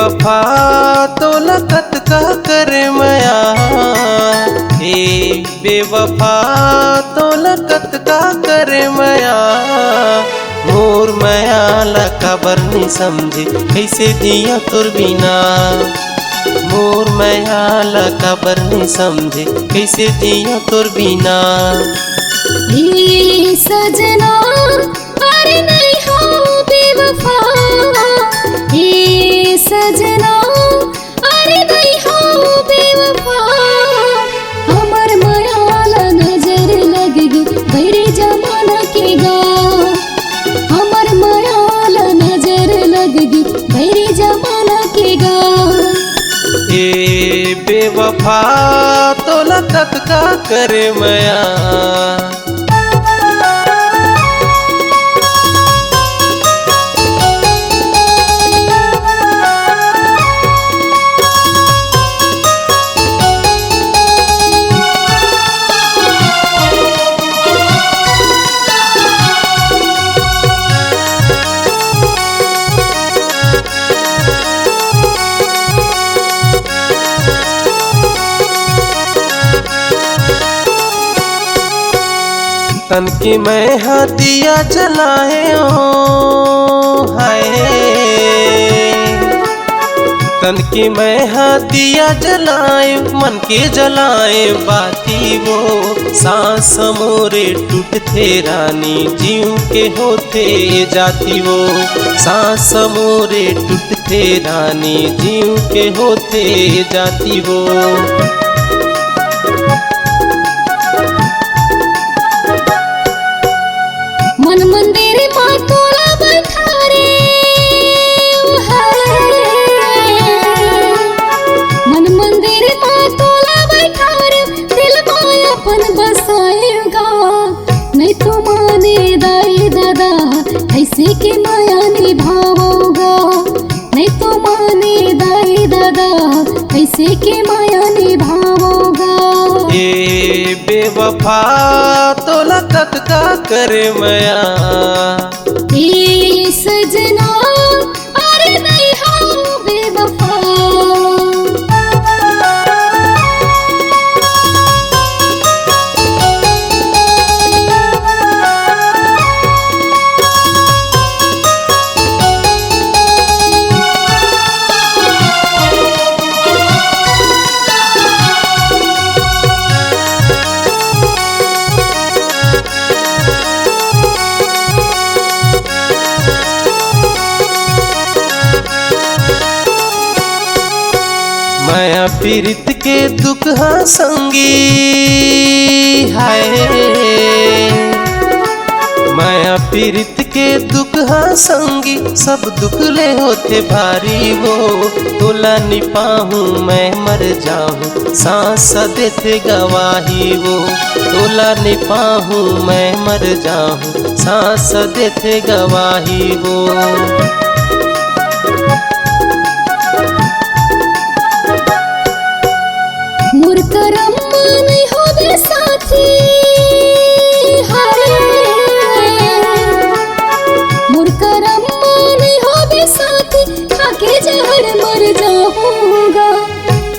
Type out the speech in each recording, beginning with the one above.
बेवफा तो लगत का करे मया, हे बेवफा तो लगत का करे मया। मोर मया ला खबर नहीं समझे कैसे जिया तोर बिना, मोर मया ला खबर नहीं समझे कैसे जिया तोर बिना। हे सजना अरे नहीं हो बेवफा, हे सजना अरे नहीं हो बेवफा। हमर माया ला नजर लग गई बड़े जमाना के गा, हमर माया ला नजर लग गई बड़े जमाना के गा। ए बेवफा तो लगत का करे मया। तन की मैं हाथिया जलाए ओ हाय, तन की मैं हाथिया जलाए मन के जलाए बाती वो। सांस मोरे टूटते रानी जीव के होते जाती वो, सांस मोरे टूटते रानी जीव के होते जाती वो। मन मंदिर माँ तोला बैठा रे मन मंदिर माँ तोला बैठा रे, दिल में अपन बसाएगा नहीं तो माने दाई दादा ऐसे के माया निभाओगा, नहीं तो माने दाई दादा ऐसे के माया निभाओगा। ए बेवफा तो लगत का करे मया, हे सजना अरे नहीं हो बेवफा। माया पीरित के दुख संगी हाय, माया पीरित के दुख संगी सब दुख ले होते भारी वो। तोला निपाहूँ मैं मर जाऊँ सांस देते गवाही वो, तोला निपाहूँ मैं मर जाऊँ सांस देते गवाही वो। मोर करम नहीं हो बे साथी हाय, मोर करम नहीं हो बे साथी, खाके जहर मर जाऊंगा।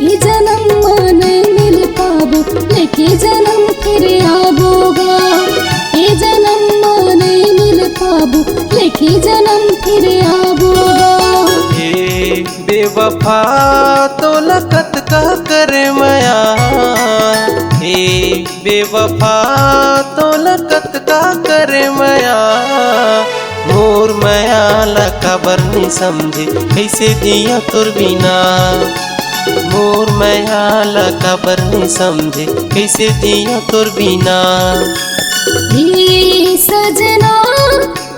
ये जन्म नहीं मिल पाबो लेके जन्म फिर आबोगा, ये जन्म नहीं मिल पाबो लेके जन्म फिर आबोगा। हे बेवफा तो लगत का करे मया, हे बेवफा तो लगत का करे मया। मोर मया ला खबर नहीं समझे कैसे जिया तोर बिना, मोर मया ला खबर नहीं समझे कैसे जिया तोर बिना। हे सजना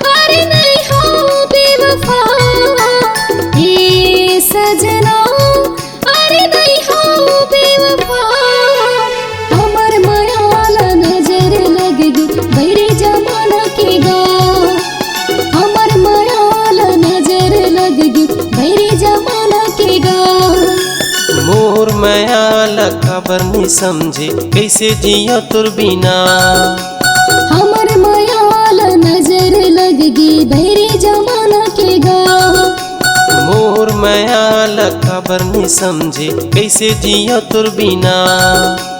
अरे नहीं हो बेवफा, हे सजना अरे नहीं हो बेवफा। हमर माया ला नजर लग गई बड़े जमाना के गा, हमर माया ला नजर लग गई बड़े जमाना के गा। मोर मया ला खबर नहीं समझे कैसे जिया तोर बिना, हमर माया ला नजर लग गई बड़े जमाना के गा। मोर मया ला भर नहीं समझे कैसे जिया तुर बिना।